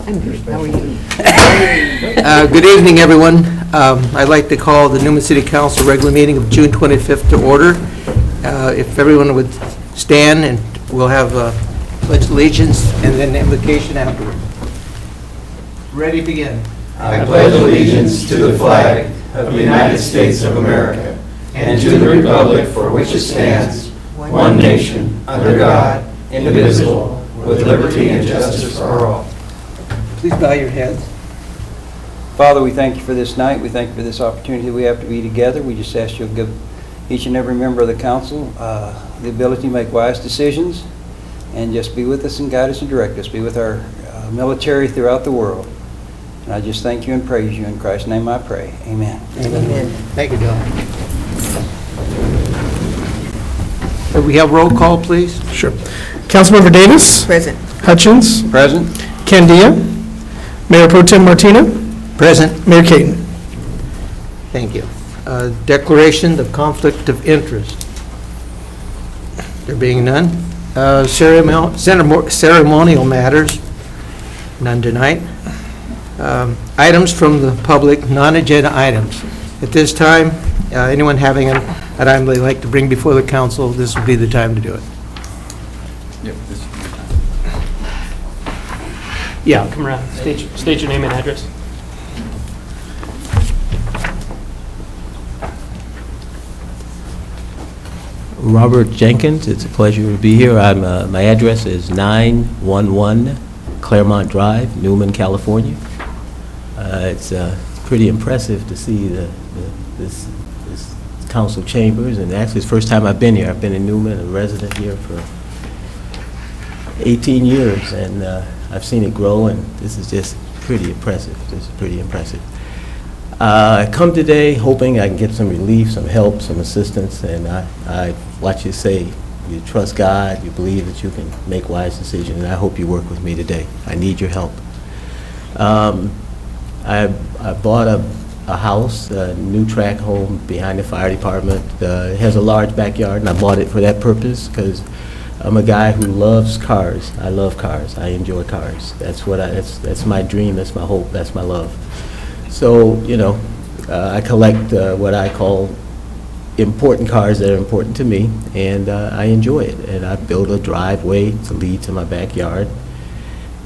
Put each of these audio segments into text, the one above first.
I'm good. How are you? Good evening, everyone. I'd like to call the Newman City Council regular meeting of June 25th to order. If everyone would stand, and we'll have pledge of allegiance and then the invocation afterward. Ready, begin. I pledge allegiance to the flag of the United States of America and to the republic for which it stands, one nation, under God, indivisible, with liberty and justice for all. Please bow your heads. Father, we thank you for this night. We thank you for this opportunity we have to be together. We just ask you to give each and every member of the council the ability to make wise decisions and just be with us and guide us and direct us. Be with our military throughout the world. And I just thank you and praise you. In Christ's name I pray. Amen. Amen. Thank you, John. Could we have roll call, please? Sure. Councilmember Davis? Present. Hutchins? Present. Candia? Mayor Pro Tem Martina? Present. Mayor Caton? Thank you. Declaration of conflict of interest. There being none. Ceremonial matters. None tonight. Items from the public, non-agenda items. At this time, anyone having an item they'd like to bring before the council, this would be the time to do it. Yep, this is the time. Yeah. Come around. State your name and address. Robert Jenkins, it's a pleasure to be here. My address is 911 Claremont Drive, Newman, California. It's pretty impressive to see this council chambers, and actually it's the first time I've been here. I've been in Newman, a resident here for 18 years, and I've seen it grow, and this is just pretty impressive. This is pretty impressive. I come today hoping I can get some relief, some help, some assistance, and I watch you say you trust God, you believe that you can make wise decisions, and I hope you work with me today. I need your help. I bought a house, a new track home behind the fire department. It has a large backyard, and I bought it for that purpose because I'm a guy who loves cars. I love cars. I enjoy cars. That's my dream. That's my hope. That's my love. So, I collect what I call important cars that are important to me, and I enjoy it. And I built a driveway to lead to my backyard.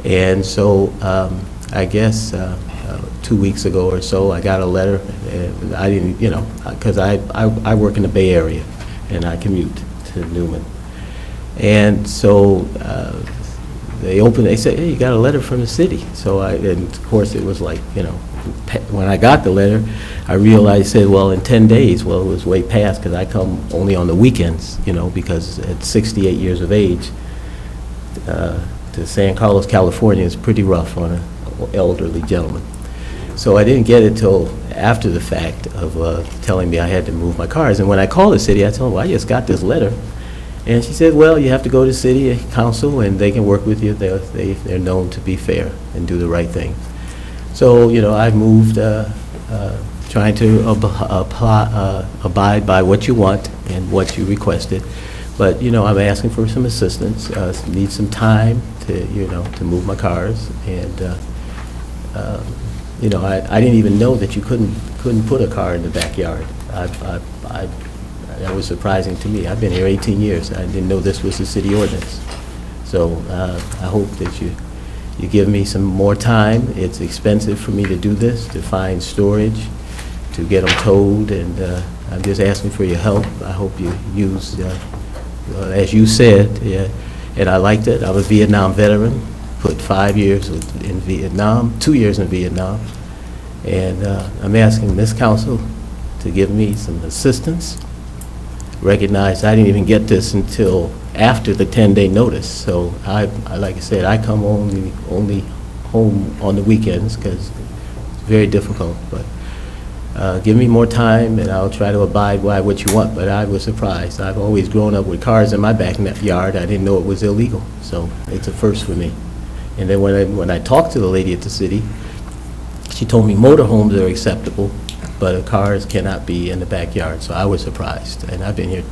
And so I guess 2 weeks ago or so, I got a letter. And I didn't, because I work in the Bay Area, and I commute to Newman. And so they said, hey, you got a letter from the city. So and of course it was like, when I got the letter, I realized, said, well, in 10 days, well, it was way past because I come only on the weekends, because at 68 years of age, to San Carlos, California is pretty rough on an elderly gentleman. So I didn't get it till after the fact of telling me I had to move my cars. And when I called the city, I told them, well, I just got this letter. And she said, well, you have to go to city council and they can work with you. They're known to be fair and do the right thing. So, I moved trying to abide by what you want and what you requested. But, I'm asking for some assistance, need some time to move my cars. And, I didn't even know that you couldn't put a car in the backyard. That was surprising to me. I've been here 18 years. I didn't know this was a city ordinance. So I hope that you give me some more time. It's expensive for me to do this, to find storage, to get them towed, and I'm just asking for your help. I hope you use, as you said, and I liked it. I'm a Vietnam veteran, put 5 years in Vietnam, 2 years in Vietnam, and I'm asking this council to give me some assistance. Recognize I didn't even get this until after the 10-day notice. So like I said, I come only home on the weekends because it's very difficult. But give me more time, and I'll try to abide by what you want. But I was surprised. I've always grown up with cars in my backyard. I didn't know it was illegal. So it's a first for me. And then when I talked to the lady at the city, she told me motorhomes are acceptable, but cars cannot be in the backyard. So I was surprised. And I've been here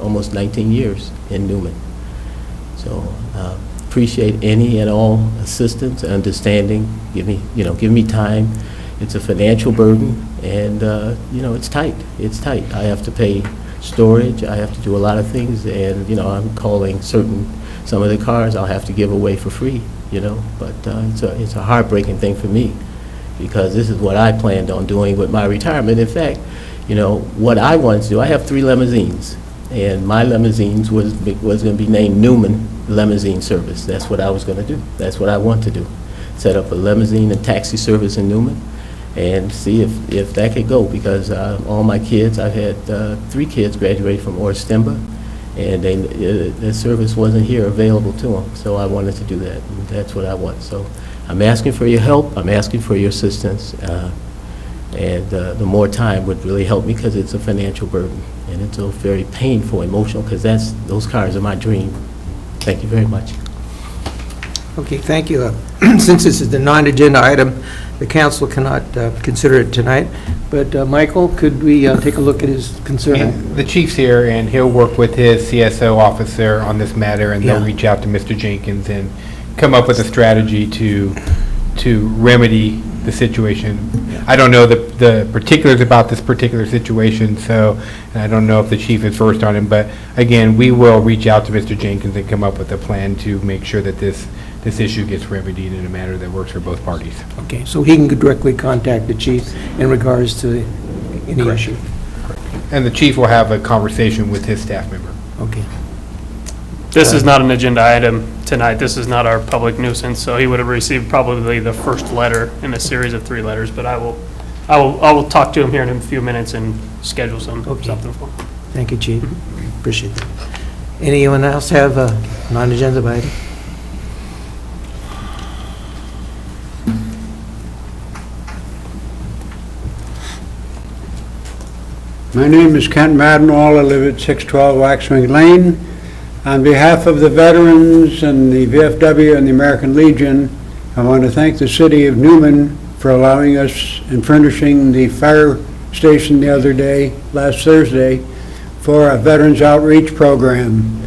almost 19 years in Newman. So appreciate any and all assistance, understanding, give me time. It's a financial burden, and, it's tight. It's tight. I have to pay storage, I have to do a lot of things, and, I'm calling some of the cars I'll have to give away for free, but it's a heartbreaking thing for me, because this is what I planned on doing with my retirement. In fact, what I wanted to do, I have 3 limousines, and my limousines was going to be named Newman Limousine Service. That's what I was going to do. That's what I want to do. Set up a limousine and taxi service in Newman, and see if that could go, because all my kids, I've had 3 kids graduate from Orstemba, and the service wasn't here available to them, so I wanted to do that, and that's what I want. So I'm asking for your help, I'm asking for your assistance, and the more time would really help me, because it's a financial burden, and it's a very painful, emotional, because those cars are my dream. Thank you very much. Okay, thank you. Since this is the non-agenda item, the council cannot consider it tonight, but Michael, could we take a look at his concern? And the chief's here, and he'll work with his CSO officer on this matter, and they'll Yeah. reach out to Mr. Jenkins and come up with a strategy to remedy the situation. I don't know the particulars about this particular situation, so and I don't know if the chief is versed on it, but again, we will reach out to Mr. Jenkins and come up with a plan to make sure that this issue gets remedied in a manner that works for both parties. Okay, so he can directly contact the chief in regards to any Correct. issue? And the chief will have a conversation with his staff member. Okay. This is not an agenda item tonight. This is not our public nuisance, so he would have received probably the first letter in a series of 3 letters, but I will talk to him here in a few minutes and schedule Okay. something for him. Thank you, Chief. Appreciate that. Anyone else have a non-agenda item? My name is Kent Maddenwall. I live at 612 Waxwing Lane. On behalf of the veterans and the VFW and the American Legion, I want to thank the city of Newman for allowing us and furnishing the fire station the other day, last Thursday, for a veterans outreach program.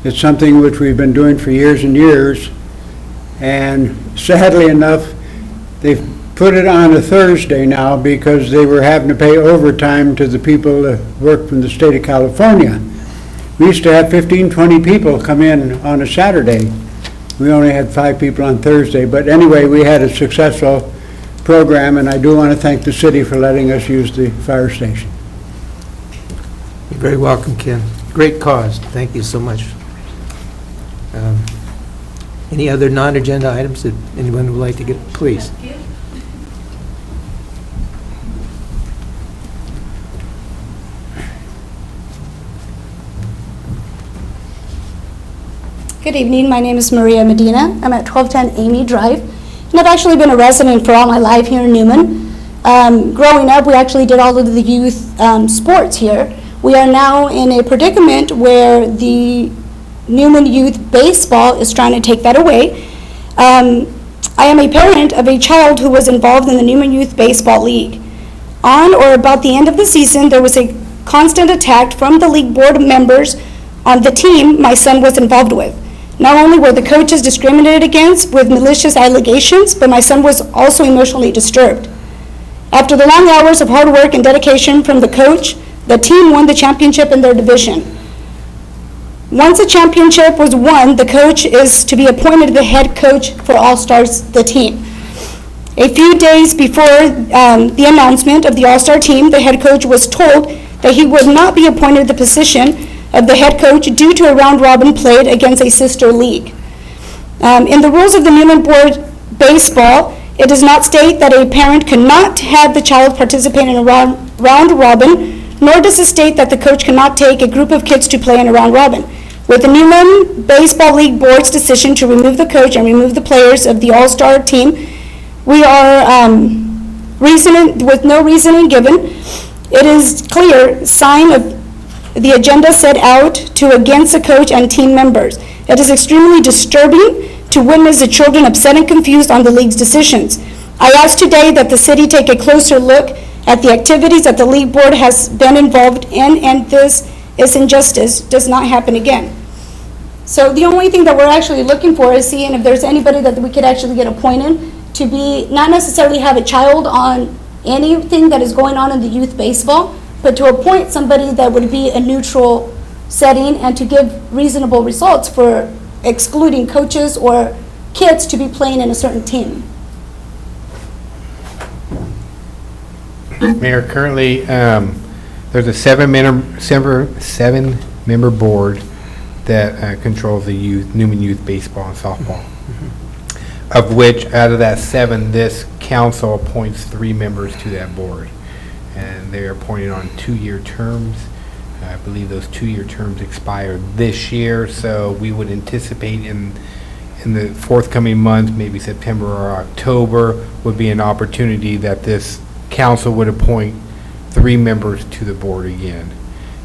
It's something which we've been doing for years and years, and sadly enough, they've put it on a Thursday now because they were having to pay overtime to the people that work from the state of California. We used to have 15, 20 people come in on a Saturday. We only had 5 people on Thursday, but anyway, we had a successful program, and I do want to thank the city for letting us use the fire station. You're very welcome, Ken. Great cause. Thank you so much. Any other non-agenda items that anyone would like to get? Please. Good evening, my name is Maria Medina. I'm at 1210 Amy Drive, and I've actually been a resident for all my life here in Newman. Growing up, we actually did all of the youth sports here. We are now in a predicament where the Newman Youth Baseball is trying to take that away. I am a parent of a child who was involved in the Newman Youth Baseball League. On or about the end of the season, there was a constant attack from the league board members on the team my son was involved with. Not only were the coaches discriminated against with malicious allegations, but my son was also emotionally disturbed. After the long hours of hard work and dedication from the coach, the team won the championship in their division. Once a championship was won, the coach is to be appointed the head coach for All-Stars, the team. A few days before the announcement of the All-Star team, the head coach was told that he would not be appointed the position of the head coach due to a round-robin played against a sister league. In the rules of the Newman Board Baseball, it does not state that a parent cannot have the child participate in a round-robin, nor does it state that the coach cannot take a group of kids to play in a round-robin. With the Newman Baseball League Board's decision to remove the coach and remove the players of the All-Star team, we are with no reasoning given. It is clear sign of the agenda set out to against the coach and team members. It is extremely disturbing to witness the children upset and confused on the league's decisions. I ask today that the city take a closer look at the activities that the league board has been involved in, and this injustice does not happen again. So the only thing that we're actually looking for is seeing if there's anybody that we could actually get appointed to be, not necessarily have a child on anything that is going on in the youth baseball, but to appoint somebody that would be a neutral setting and to give reasonable results for excluding coaches or kids to be playing in a certain team. Mayor, currently, there's a seven-member board that controls the Newman Youth Baseball and Softball. Of which, out of that 7, this council appoints 3 members to that board. And they are appointed on 2-year terms. I believe those 2-year terms expire this year, so we would anticipate in the forthcoming month, maybe September or October, would be an opportunity that this council would appoint 3 members to the board again.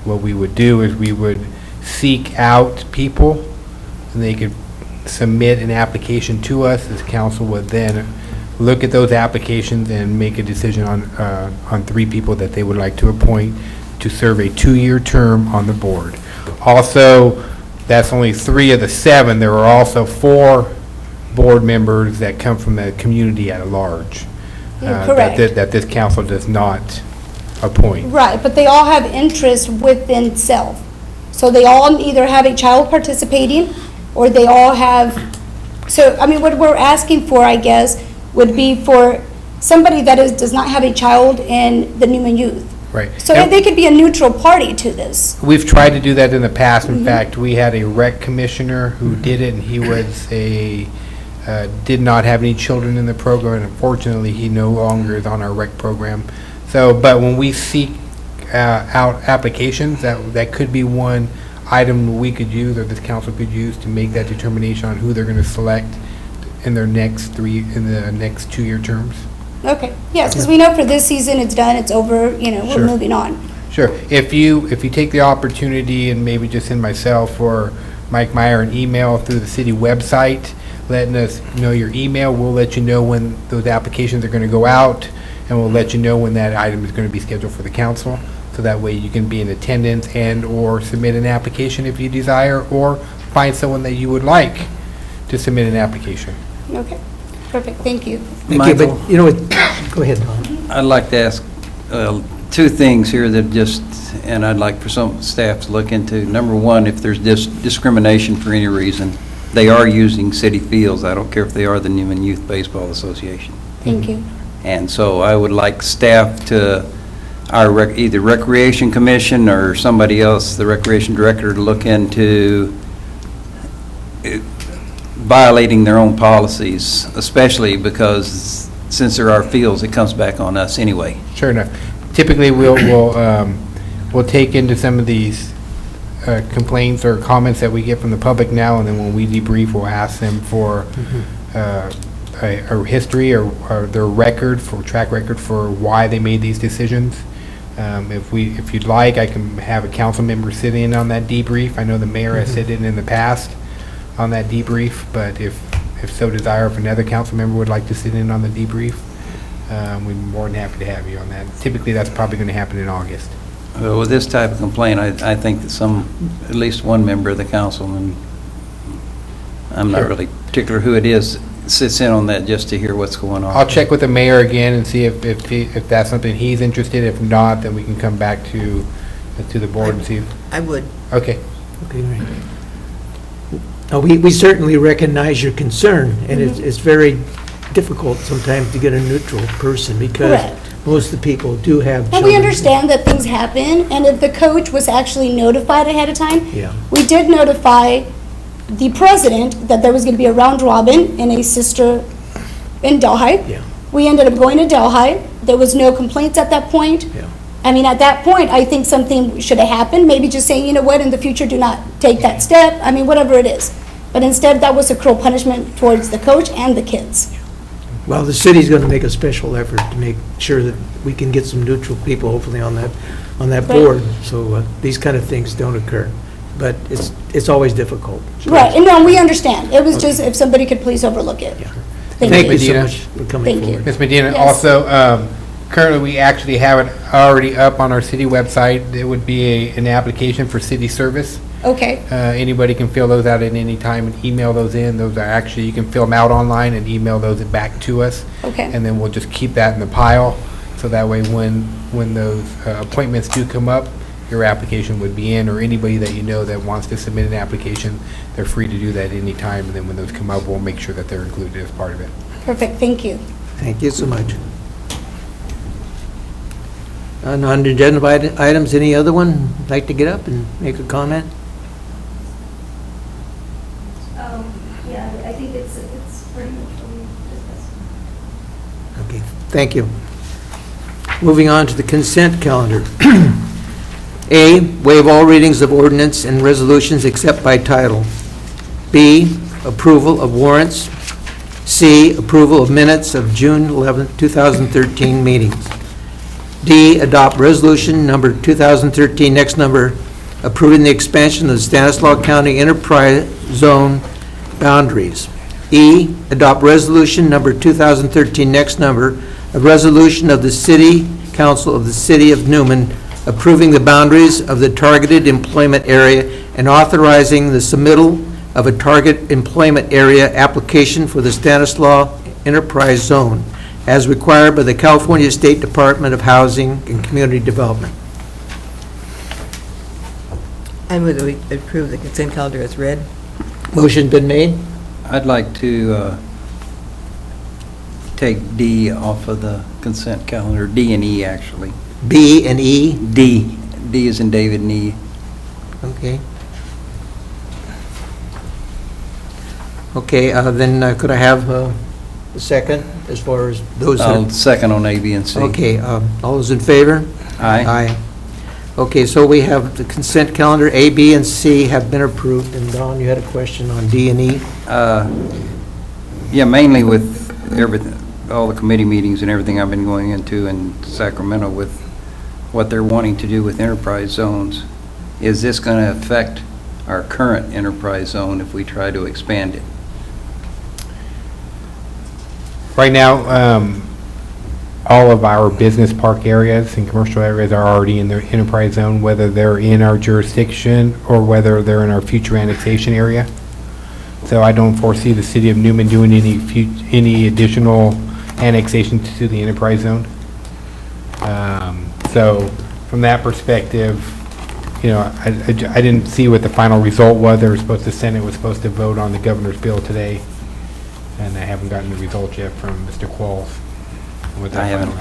What we would do is we would seek out people, and they could submit an application to us. This council would then look at those applications and make a decision on 3 people that they would like to appoint to serve a 2-year term on the board. Also, that's only 3 of the 7. There are also 4 board members that come from the community at large. Correct. That this council does not appoint. Right, but they all have interest within self. So they all either have a child participating, or they all have, so, I mean, what we're asking for, I guess, would be for somebody that does not have a child in the Newman Youth. Right. So And they could be a neutral party to this. we've tried to do that in the past. In fact, we had a rec commissioner who did it, and he was did not have any children in the program, and unfortunately, he no longer is on our rec program. So, but when we seek out applications, that could be one item we could use, or this council could use, to make that determination on who they're going to select in the next 2-year terms. Okay, yes, because we know for this season, it's done, it's over, we're Sure. moving on. Sure. If you take the opportunity and maybe just send myself or Mike Meyer an email through the city website, letting us know your email, we'll let you know when those applications are going to go out, and we'll let you know when that item is going to be scheduled for the council. So that way you can be in attendance and/or submit an application if you desire, or find someone that you would like to submit an application. Okay, perfect, thank you. Thank you, but, go ahead, Don. I'd like to ask 2 things here that and I'd like for some staff to look into. Number 1, if there's discrimination for any reason, they are using city fields. I don't care if they are the Newman Youth Baseball Association. Thank you. And so I would like staff to, either Recreation Commission or somebody else, the Recreation Director, to look into violating their own policies, especially because since there are fields, it comes back on us anyway. Sure enough. Typically, we'll take into some of these complaints or comments that we get from the public now, and then when we debrief, we'll ask them for a history or their track record for why they made these decisions. If you'd like, I can have a council member sit in on that debrief. I know the mayor has sit in the past on that debrief, but if so desire, if another council member would like to sit in on the debrief, we'd be more than happy to have you on that. Typically, that's probably going to happen in August. Well, with this type of complaint, I think that at least one member of the council, and I'm not Sure. really particular who it is, sits in on that just to hear what's going on. I'll check with the mayor again and see if that's something he's interested in. If not, then we can come back to the board and see. I would. Okay. Okay, great. We certainly recognize your concern, and it's very difficult sometimes to get a neutral person, because Correct. most of the people do have children. And we understand that things happen, and if the coach was actually notified ahead of time, Yeah. we did notify the president that there was going to be a round robin in a sister in Delhi. Yeah. We ended up going to Delhi. There was no complaints at that point. Yeah. I mean, at that point, I think something should have happened, maybe just saying, you know what, in the future, do not take that step. I mean, whatever it is. But instead, that was a cruel punishment towards the coach and the kids. Well, the city's going to make a special effort to make sure that we can get some neutral people, hopefully, on that Right. board, so these kind of things don't occur. But it's always difficult. Right, and no, we understand. It was just, if somebody could please overlook it. Yeah. Thank Thank you. you so Medina. much for coming Thank you. forward. Ms. Medina, Yes. also, currently, we actually have it already up on our city website. It would be an application for city service. Okay, Anybody can fill those out at any time and email those in. Those are actually, you can fill them out online and email those back to us. okay. And then we'll just keep that in the pile, so that way when those appointments do come up, your application would be in, or anybody that you know that wants to submit an application, they're free to do that any time, and then when those come up, we'll make sure that they're included as part of it. Perfect, thank you. Thank you so much. Non-agenda items, any other one like to get up and make a comment? Yeah, I think it's pretty much what we discussed. Okay, thank you. Moving on to the consent calendar. A, waive all readings of ordinance and resolutions except by title. B, approval of warrants. C, approval of minutes of June 11, 2013 meetings. D, adopt resolution number 2013, next number, approving the expansion of the Stanislaus County Enterprise Zone boundaries. E, adopt resolution number 2013, next number, a resolution of the City Council of the City of Newman approving the boundaries of the targeted employment area and authorizing the submittal of a target employment area application for the Stanislaus Enterprise Zone as required by the California State Department of Housing and Community Development. I move that we approve the consent calendar as read. Motion been made? I'd like to take D off of the consent calendar, D and E, actually. B and E? D is in David and E. Okay. Okay, then could I have a second as far as those that... I'll second on A, B, and C. Okay, all those in favor? Aye. Aye. Okay, so we have the consent calendar, A, B, and C have been approved. And Don, you had a question on D and E? Yeah, mainly with everything, all the committee meetings and everything I've been going into in Sacramento with what they're wanting to do with enterprise zones. Is this going to affect our current enterprise zone if we try to expand it? Right now, all of our business park areas and commercial areas are already in the enterprise zone, whether they're in our jurisdiction or whether they're in our future annexation area. So I don't foresee the city of Newman doing any additional annexations to the enterprise zone. So from that perspective, you know, I didn't see what the final result was. They were supposed to, Senate was supposed to vote on the governor's bill today, and I haven't gotten the result yet from Mr. Qualls. I haven't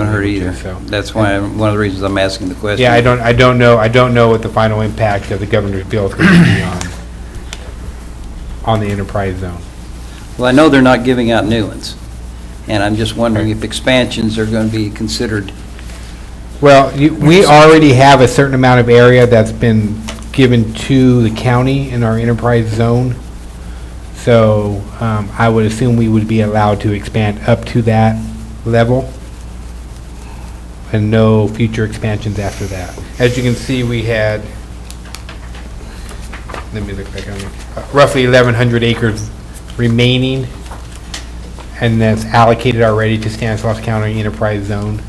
heard either. So That's why, one of the reasons I'm asking the question. yeah, I don't know what the final impact of the governor's bill is going to be on the enterprise zone. Well, I know they're not giving out new ones, and I'm just wondering if expansions are going to be considered. Well, we already have a certain amount of area that's been given to the county in our enterprise zone. So I would assume we would be allowed to expand up to that level and no future expansions after that. As you can see, we had, let me look back on it, roughly 1,100 acres remaining, and that's allocated already to Stanislaus County Enterprise Zone.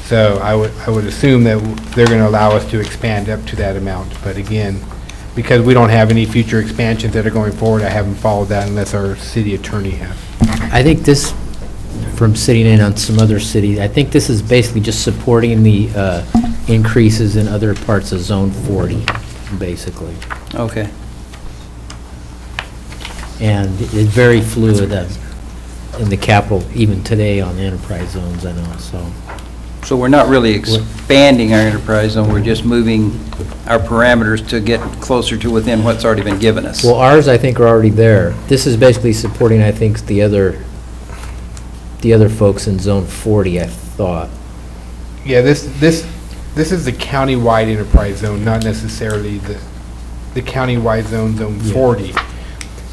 So I would assume that they're going to allow us to expand up to that amount. But again, because we don't have any future expansions that are going forward, I haven't followed that unless our city attorney has. I think this, from sitting in on some other cities, I think this is basically just supporting the increases in other parts of Zone 40, basically. Okay. And it's very fluid in the capital, even today on the enterprise zones, I know, so. So we're not really expanding our enterprise zone, we're just moving our parameters to get closer to within what's already been given us. Well, ours, I think, are already there. This is basically supporting, I think, the other folks in Zone 40, I thought. Yeah, this is the countywide enterprise zone, not necessarily the countywide zone, Zone 40.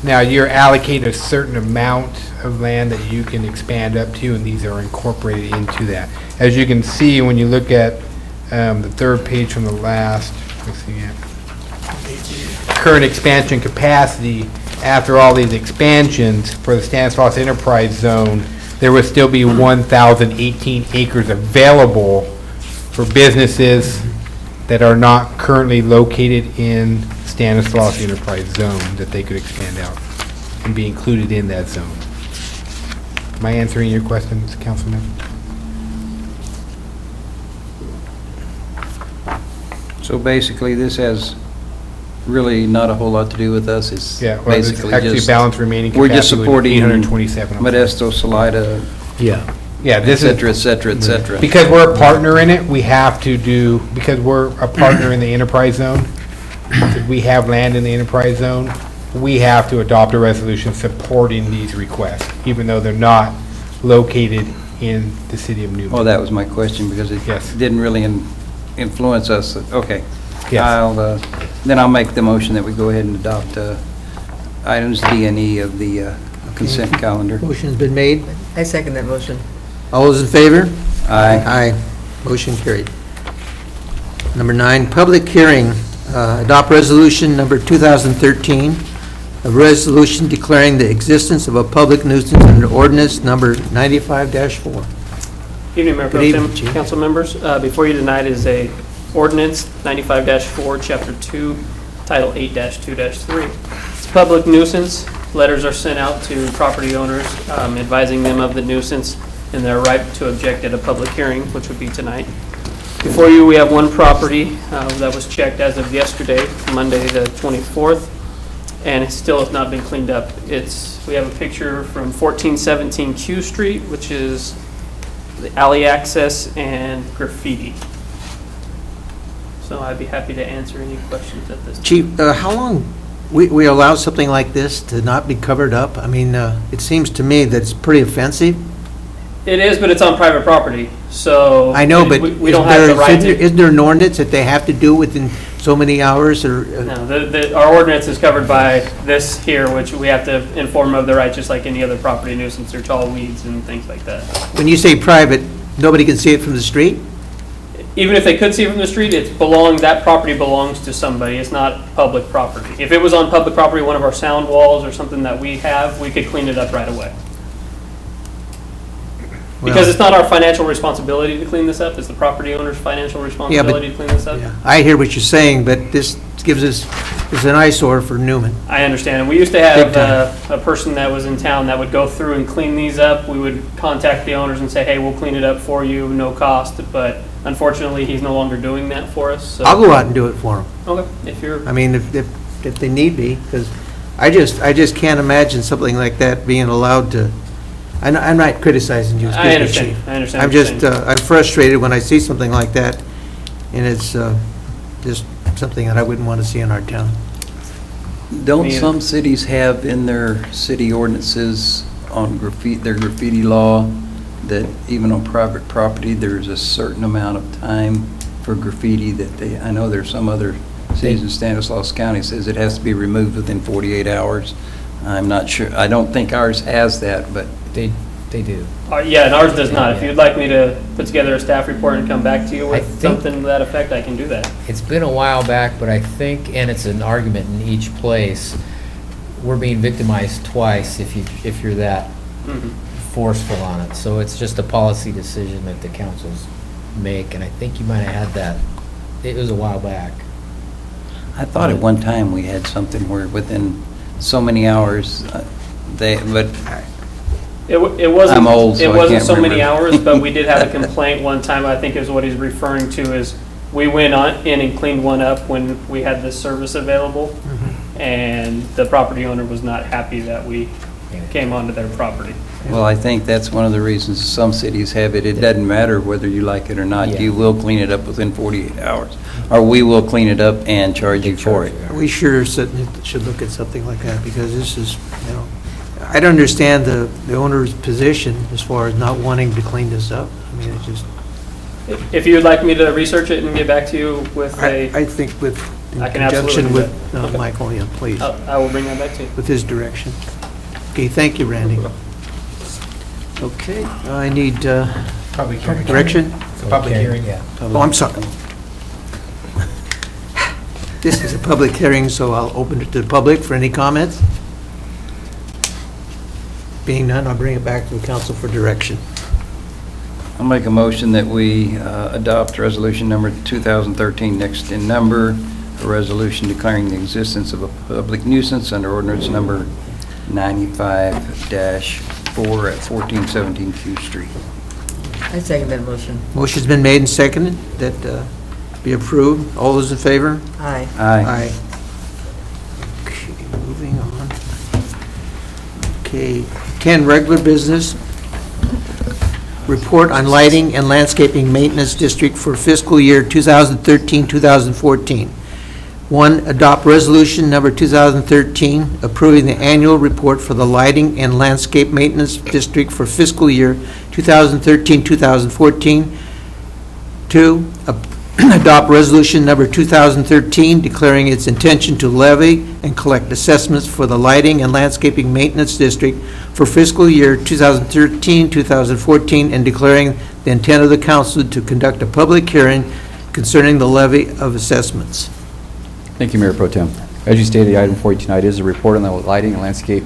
Now, you're allocated a certain amount of land that you can expand up to, and these are incorporated into that. As you can see, when you look at the third page from the last, let's see, current expansion capacity, after all these expansions for the Stanislaus Enterprise Zone, there would still be 1,018 acres available for businesses that are not currently located in Stanislaus Enterprise Zone that they could expand out and be included in that zone. Am I answering your questions, Councilman? So basically, this has really not a whole lot to do with us. It's Yeah, well, it's basically actually just, balance remaining we're just capacity with supporting 827. Modesto, Salida, Yeah. Yeah, et this is, cetera, et cetera, et cetera. because we're a partner in it, we have to do, because we're a partner in the enterprise zone, we have land in the enterprise zone, we have to adopt a resolution supporting these requests, even though they're not located in the city of Newman. Well, that was my question, because it Yes. didn't really influence us. Okay. Yes. Then I'll make the motion that we go ahead and adopt items D and E of the consent calendar. Motion's been made. I second that motion. All those in favor? Aye. Aye. Motion carried. Number 9, public hearing. Adopt resolution number 2013, a resolution declaring the existence of a public nuisance under ordinance number 95-4. Evening, Mayor Pro Good Tem, evening, Chief. council members. Before you tonight is a ordinance 95-4, Chapter 2, Title 8-2-3. It's a public nuisance. Letters are sent out to property owners advising them of the nuisance and their right to object at a public hearing, which would be tonight. Before you, we have one property that was checked as of yesterday, Monday the 24th, and it still has not been cleaned up. We have a picture from 1417 Q Street, which is the alley access and graffiti. So I'd be happy to answer any questions at this time. Chief, how long we allow something like this to not be covered up? I mean, it seems to me that it's pretty offensive. It is, but it's on private property, so. I know, but We don't have the right to. isn't there an ordinance that they have to do within so many hours or? No, our ordinance is covered by this here, which we have to inform of the right, just like any other property nuisance or tall weeds and things like that. When you say private, nobody can see it from the street? Even if they could see it from the street, that property belongs to somebody. It's not public property. If it was on public property, one of our sound walls or something that we have, we could clean it up right away. Because it's not our financial responsibility to clean this up, it's the property owner's financial responsibility to clean this up. Yeah, I hear what you're saying, but this gives us, it's an eyesore for Newman. I understand, and we used to have a person that was in town that would go through and clean these up. We would contact the owners and say, hey, we'll clean it up for you, no cost, but unfortunately, he's no longer doing that for us, so. I'll go out and do it for them. Okay, if you're, I mean, if they need be, because I just can't imagine something like that being allowed to, I'm not criticizing you, I excuse me, understand, Chief. I understand I'm what you're just, saying. I'm frustrated when I see something like that, and it's just something that I wouldn't want to see in our town. Don't Me some cities have in their city ordinances on their graffiti law, that even on private property, there's a certain amount of time for graffiti that I know there's some other cities in Stanislaus County says it has to be removed within 48 hours. I'm not sure, I don't think ours has that, but They do. yeah, and ours does not. If you'd like me to put together a staff report and come back to you I with think- something to that effect, I can do that. It's been a while back, but I think, and it's an argument in each place, we're being victimized twice if you're that Mhm. forceful on it. So it's just a policy decision that the councils make, and I think you might have had that, it was a while back. I thought at one time we had something where within so many hours, but It wasn't. I'm old, so It I wasn't can't so many remember. hours, but we did have a complaint one time, I think is what he's referring to, is we went in and cleaned one up when we had this service available, and the property owner was not happy that we came onto their property. well, I think that's one of the reasons some cities have it. It doesn't matter whether you like it or not. Yeah. You will clean it up within 48 hours, or we will clean it up and charge you for it. We sure should look at something like that, because this is, I don't understand the owner's position as far as not wanting to clean this up. I mean, it's just, If you would like me to research it and get back to you with I think with, in I can conjunction absolutely with do that. Okay. Michael, yeah, please, I will bring that back to you. with his direction. Okay, thank you, Randy. Okay, I need Public hearing. direction. It's a public Okay, hearing. yeah. Oh, I'm sorry. This is a public hearing, so I'll open it to the public for any comments. Being none, I'll bring it back to the council for direction. I'll make a motion that we adopt resolution number 2013, next in number, a resolution declaring the existence of a public nuisance under ordinance number 95-4 at 1417 Q Street. I second that motion. Motion's been made and seconded that be approved. All those in favor? Aye. Aye. Okay, moving on. Okay, 10, regular business. Report on lighting and landscaping maintenance district for fiscal year 2013-2014. 1, adopt resolution number 2013 approving the annual report for the lighting and landscape maintenance district for fiscal year 2013-2014. 2, adopt resolution number 2013 declaring its intention to levy and collect assessments for the lighting and landscaping maintenance district for fiscal year 2013-2014 and declaring the intent of the council to conduct a public hearing concerning the levy of assessments. Thank you, Mayor Pro Tem. As you stated, item 42 tonight is a report on the lighting and landscape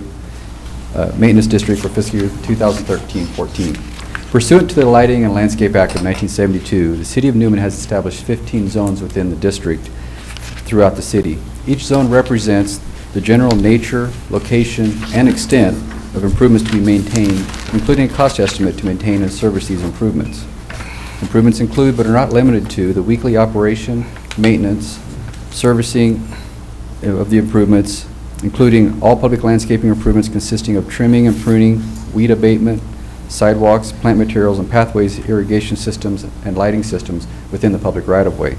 maintenance district for fiscal year 2013-14. Pursuant to the Lighting and Landscape Act of 1972, the City of Newman has established 15 zones within the district throughout the city. Each zone represents the general nature, location, and extent of improvements to be maintained, including a cost estimate to maintain and service these improvements. Improvements include, but are not limited to, the weekly operation, maintenance, servicing of the improvements, including all public landscaping improvements consisting of trimming and pruning, weed abatement, sidewalks, plant materials, and pathways, irrigation systems, and lighting systems within the public right-of-way.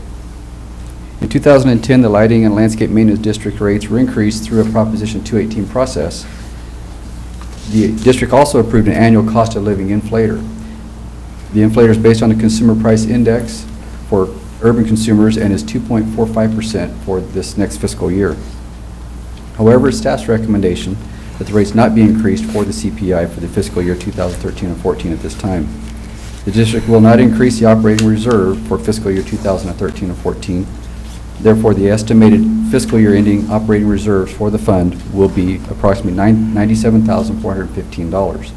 In 2010, the Lighting and Landscape Maintenance District rates were increased through a Proposition 218 process. The district also approved an annual cost of living inflator. The inflator is based on the Consumer Price Index for urban consumers and is 2.45% for this next fiscal year. However, staff's recommendation that the rates not be increased for the CPI for the fiscal year 2013 and 14 at this time. The district will not increase the operating reserve for fiscal year 2013 and 14. Therefore, the estimated fiscal year ending operating reserves for the fund will be approximately $97,415.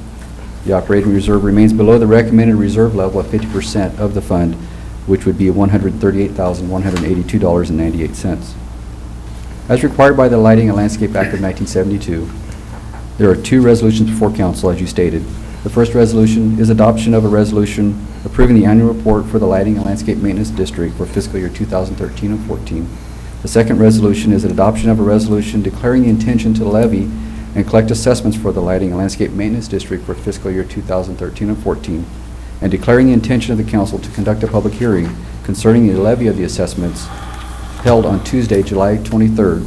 The operating reserve remains below the recommended reserve level of 50% of the fund, which would be $138,182.98. As required by the Lighting and Landscape Act of 1972, there are 2 resolutions before council, as you stated. The first resolution is adoption of a resolution approving the annual report for the Lighting and Landscape Maintenance District for fiscal year 2013 and 14. The second resolution is an adoption of a resolution declaring the intention to levy and collect assessments for the Lighting and Landscape Maintenance District for fiscal year 2013 and 14, and declaring the intention of the council to conduct a public hearing concerning the levy of the assessments held on Tuesday, July 23rd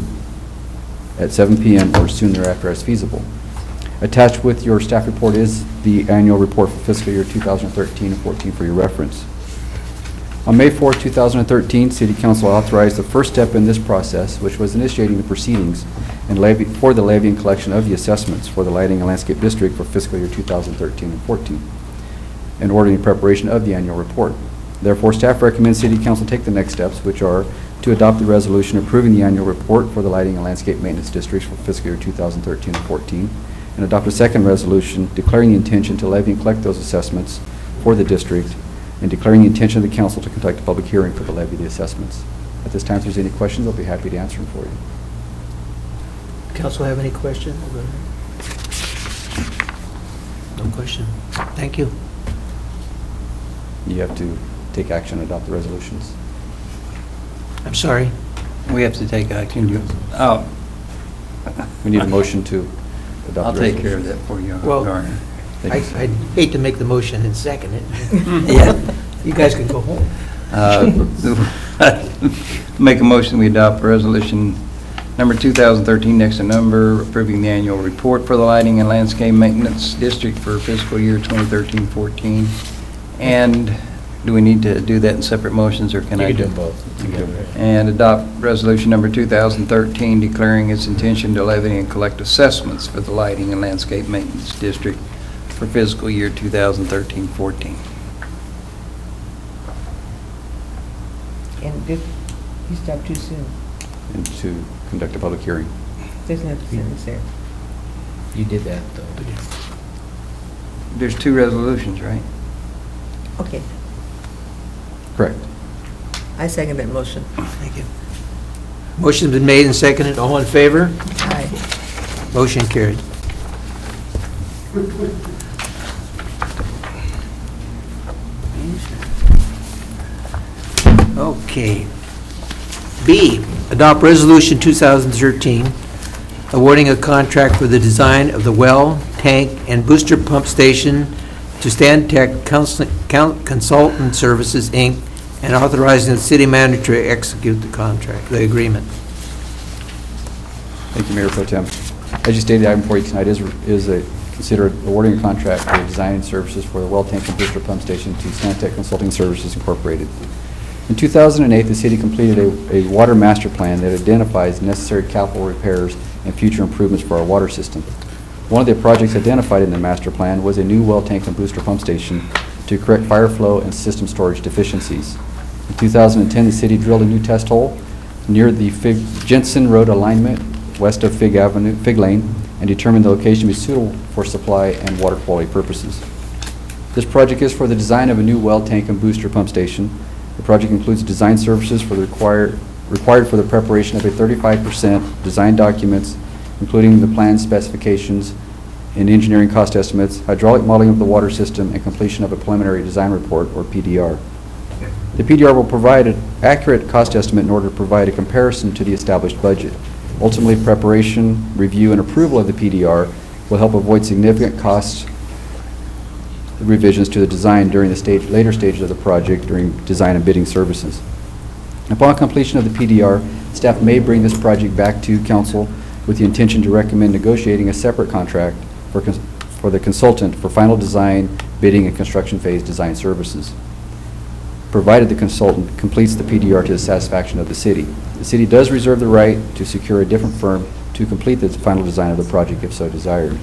at 7 p.m. or soon thereafter as feasible. Attached with your staff report is the annual report for fiscal year 2013 and 14 for your reference. On May 4, 2013, City Council authorized the first step in this process, which was initiating the proceedings and for the levy and collection of the assessments for the Lighting and Landscape District for fiscal year 2013 and 14, and ordering preparation of the annual report. Therefore, staff recommends City Council take the next steps, which are to adopt the resolution approving the annual report for the Lighting and Landscape Maintenance Districts for fiscal year 2013 and 14, and adopt a second resolution declaring the intention to levy and collect those assessments for the district, and declaring the intention of the council to conduct a public hearing for the levy of the assessments. At this time, if there's any questions, I'll be happy to answer them for you. Council have any questions? No question. Thank you. You have to take action and adopt the resolutions. I'm sorry. We have to take action. We need a motion to adopt I'll the take care resolution. of that for you, Well, Garner. I'd hate to make the motion and second it. Yeah. You guys can go home. Make a motion, we adopt resolution number 2013, next to number, approving the annual report for the Lighting and Landscape Maintenance District for fiscal year 2013-14. And do we need to do that in separate motions, or can I do both together. And adopt resolution number 2013, declaring its intention to levy and collect assessments for the Lighting and Landscape Maintenance District for fiscal year 2013-14. And did you stop too soon? And to conduct a public hearing. Doesn't have to sentence there. You did that, though. There's 2 resolutions, right? Okay, Correct. I second that motion. Thank you. Motion's been made and seconded. All in favor? Aye. Motion carried. Okay. B, adopt resolution 2013, awarding a contract for the design of the well, tank, and booster pump station to Stantec Consultant Services, Inc., and authorizing the city manager to execute the contract, the agreement. Thank you, Mayor Pro Tem. As you stated, item 4 tonight is consider awarding a contract for design services for the well tank and booster pump station to Stantec Consulting Services Incorporated. In 2008, the city completed a water master plan that identifies necessary capital repairs and future improvements for our water system. One of the projects identified in the master plan was a new well tank and booster pump station to correct fire flow and system storage deficiencies. In 2010, the city drilled a new test hole near the Jensen Road alignment west of Fig Lane and determined the location to be suitable for supply and water quality purposes. This project is for the design of a new well tank and booster pump station. The project includes design services for the required for the preparation of a 35% design documents, including the plan specifications and engineering cost estimates, hydraulic modeling of the water system, and completion of a preliminary design report, or PDR. The PDR will provide an accurate cost estimate in order to provide a comparison to the established budget. Ultimately, preparation, review, and approval of the PDR will help avoid significant cost revisions to the design during the later stages of the project during design and bidding services. Upon completion of the PDR, staff may bring this project back to council with the intention to recommend negotiating a separate contract for the consultant for final design, bidding, and construction phase design services, provided the consultant completes the PDR to the satisfaction of the city. The city does reserve the right to secure a different firm to complete the final design of the project if so desired.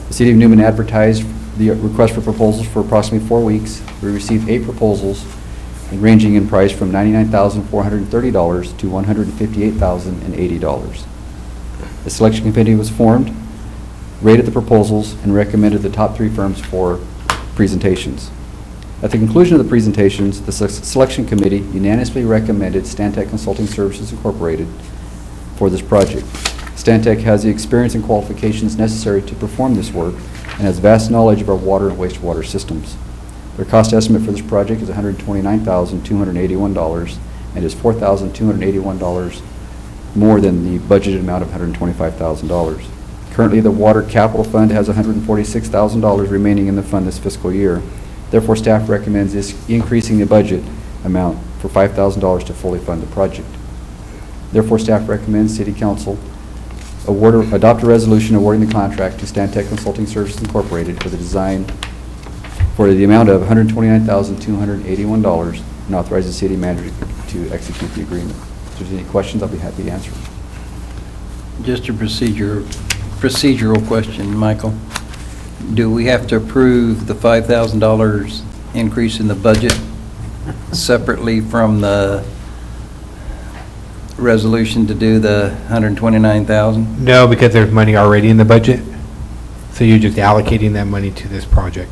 The City of Newman advertised the request for proposals for approximately 4 weeks. We received 8 proposals ranging in price from $99,430 to $158,080. The selection committee was formed, rated the proposals, and recommended the top 3 firms for presentations. At the conclusion of the presentations, the selection committee unanimously recommended Stantec Consulting Services Incorporated for this project. Stantec has the experience and qualifications necessary to perform this work and has vast knowledge of our water and wastewater systems. Their cost estimate for this project is $129,281 and is $4,281 more than the budgeted amount of $125,000. Currently, the Water Capital Fund has $146,000 remaining in the fund this fiscal year. Therefore, staff recommends increasing the budget amount for $5,000 to fully fund the project. Therefore, staff recommends City Council adopt a resolution awarding the contract to Stantec Consulting Services Incorporated for the design for the amount of $129,281 and authorize the city manager to execute the agreement. If there's any questions, I'll be happy to answer them. Just a procedural question, Michael. Do we have to approve the $5,000 increase in the budget separately from the resolution to do the $129,000? No, because there's money already in the budget, so you're just allocating that money to this project.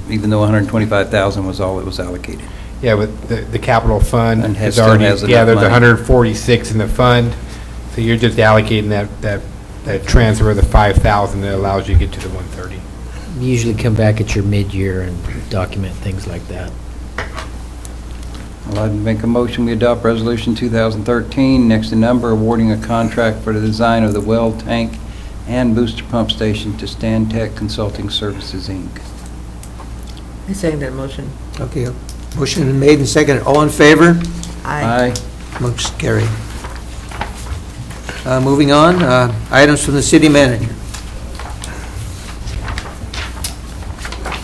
Even though $125,000 was all that was allocated? Yeah, but the capital fund And is still already, has enough yeah, there's money. 146 in the fund, so you're just allocating that transfer of the 5,000 that allows you to get to the 130. You usually come back at your mid-year and document things like that. Well, I'd make a motion, we adopt Resolution 2013, next in number, awarding a contract for the design of the well tank and booster pump station to Stantec Consulting Services, Inc. I second that motion. Okay, motion been made and seconded. All in favor? Aye. Motion carried. Moving on, items from the city manager.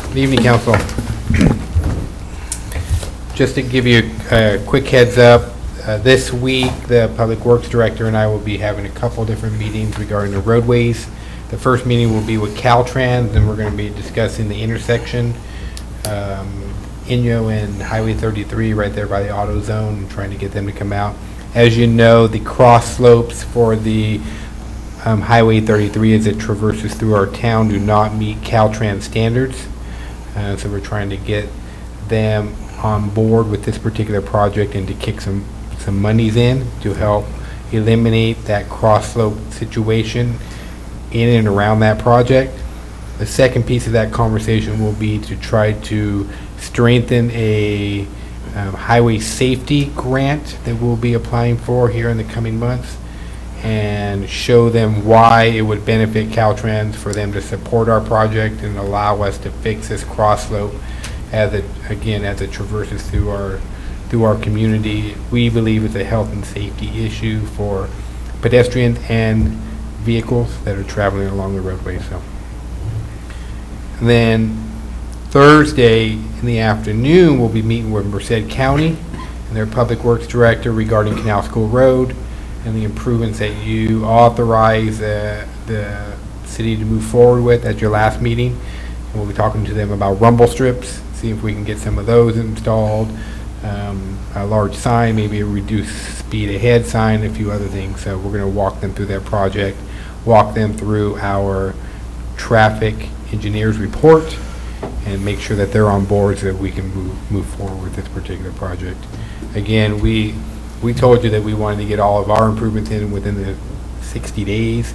Good evening, council. Just to give you a quick heads up, this week, the Public Works Director and I will be having a couple different meetings regarding the roadways. The first meeting will be with Caltrans, and we're going to be discussing the intersection, Inyo and Highway 33, right there by the auto zone, and trying to get them to come out. As you know, the cross slopes for the Highway 33 as it traverses through our town do not meet Caltrans standards. So we're trying to get them on board with this particular project and to kick some monies in to help eliminate that cross slope situation in and around that project. The second piece of that conversation will be to try to strengthen a highway safety grant that we'll be applying for here in the coming months, and show them why it would benefit Caltrans for them to support our project and allow us to fix this cross slope as it traverses through our community. We believe it's a health and safety issue for pedestrians and vehicles that are traveling along the roadway. So, and then Thursday in the afternoon, we'll be meeting with Merced County and their Public Works Director regarding Canal School Road and the improvements that you authorized the city to move forward with at your last meeting. And we'll be talking to them about rumble strips, see if we can get some of those installed, a large sign, maybe a reduced speed ahead sign, a few other things. So we're going to walk them through their project, walk them through our traffic engineer's report, and make sure that they're on board so that we can move forward with this particular project. Again, we told you that we wanted to get all of our improvements in within the 60 days.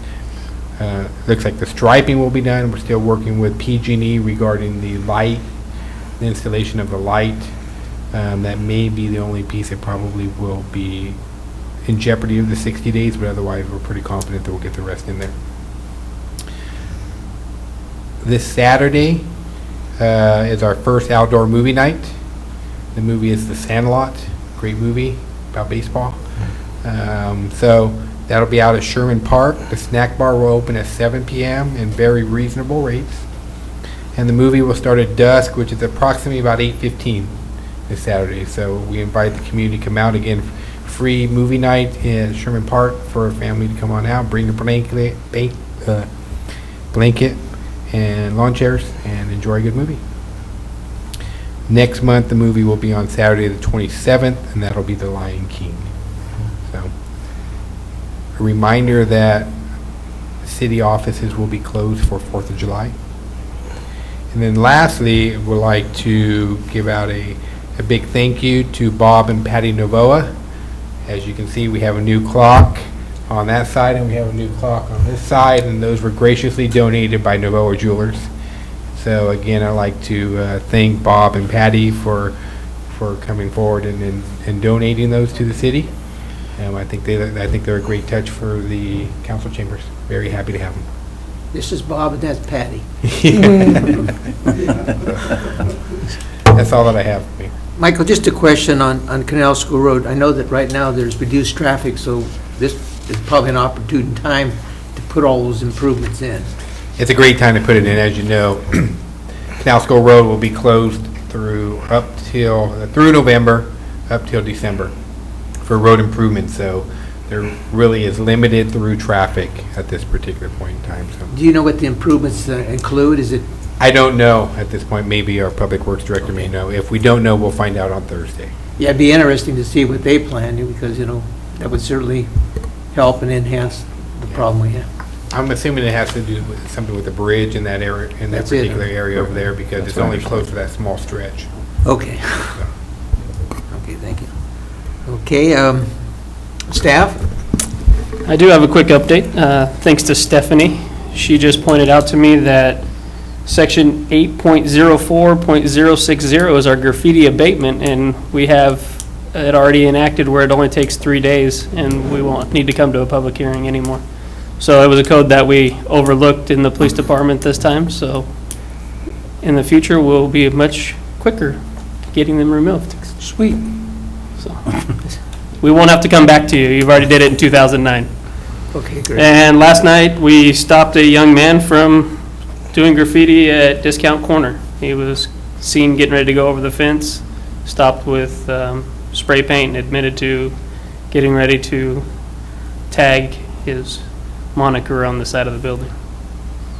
Looks like the striping will be done. We're still working with PG&E regarding the light, the installation of the light. That may be the only piece that probably will be in jeopardy of the 60 days, but otherwise we're pretty confident that we'll get the rest in there. This Saturday is our first outdoor movie night. The movie is The Sandlot, great movie about baseball. So that'll be out at Sherman Park. The snack bar will open at 7 p.m. in very reasonable rates. And the movie will start at dusk, which is approximately about 8:15 this Saturday. So we invite the community to come out. Again, free movie night in Sherman Park for a family to come on out, bring a blanket and lawn chairs, and enjoy a good movie. Next month, the movie will be on Saturday the 27th, and that'll be The Lion King. So, a reminder that city offices will be closed for 4th of July. And then lastly, we'd like to give out a big thank you to Bob and Patty Novoa. As you can see, we have a new clock on that side, and we have a new clock on this side, and those were graciously donated by Novoa Jewelers. So again, I'd like to thank Bob and Patty for coming forward and donating those to the city. I think they're a great touch for the council chambers. Very happy to have them. This is Bob and that's Patty. That's all that I have for me. Michael, just a question on Canal School Road. I know that right now there's reduced traffic, so this is probably an opportune time to put all those improvements in. It's a great time to put it in. As you know, Canal School Road will be closed through November, up till December for road improvements. So there really is limited through traffic at this particular point in time. So Do you know what the improvements include? Is it? I don't know at this point. Maybe our Public Works Director may know. If we don't know, we'll find out on Thursday. Yeah, it'd be interesting to see what they plan, because, that would certainly help and enhance the problem we have. I'm assuming it has to do with something with the bridge in that area, in that That's it. particular area over there, because it's only close to that small stretch. Okay. Okay, thank you. Okay, staff? I do have a quick update, thanks to Stephanie. She just pointed out to me that Section 8.04.060 is our graffiti abatement, and we have it already enacted where it only takes 3 days, and we won't need to come to a public hearing anymore. So it was a code that we overlooked in the police department this time, so in the future, we'll be much quicker getting them removed. Sweet. So we won't have to come back to you. You've already did it in 2009. Okay, great. And last night, we stopped a young man from doing graffiti at Discount Corner. He was seen getting ready to go over the fence, stopped with spray paint, and admitted to getting ready to tag his moniker on the side of the building.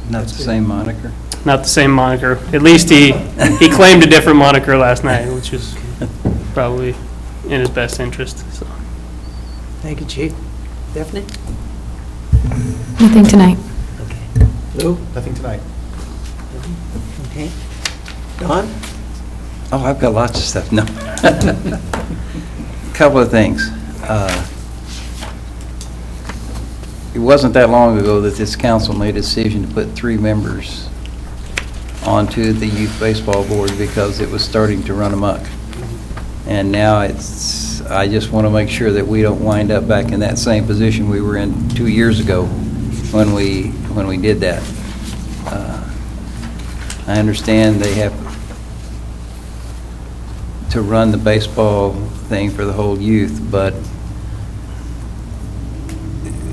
Not the same moniker? Not the same moniker. At least he claimed a different moniker last night, which is probably in his best interest. So. Thank you, Chief. Stephanie? Nothing tonight. Okay. Lou? Nothing tonight. Okay. Don? Oh, I've got lots of stuff, no. Couple of things. It wasn't that long ago that this council made a decision to put 3 members onto the youth baseball board because it was starting to run amok. And now I just want to make sure that we don't wind up back in that same position we were in 2 years ago when we did that. I understand they have to run the baseball thing for the whole youth, but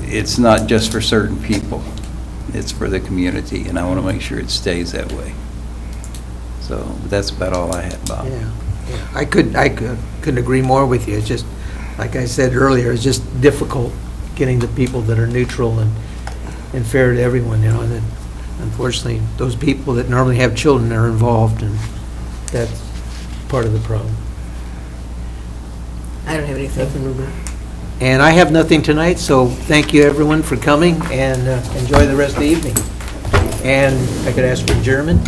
it's not just for certain people. It's for the community, and I want to make sure it stays that way. So that's about all I had, Bob. Yeah. I couldn't agree more with you. It's just, like I said earlier, it's just difficult getting the people that are neutral and fair to everyone, you know, and then unfortunately, those people that normally have children are involved, and that's part of the problem. I don't have anything. And I have nothing tonight, so thank you, everyone, for coming, and enjoy the rest of the evening. And I could ask for adjournment.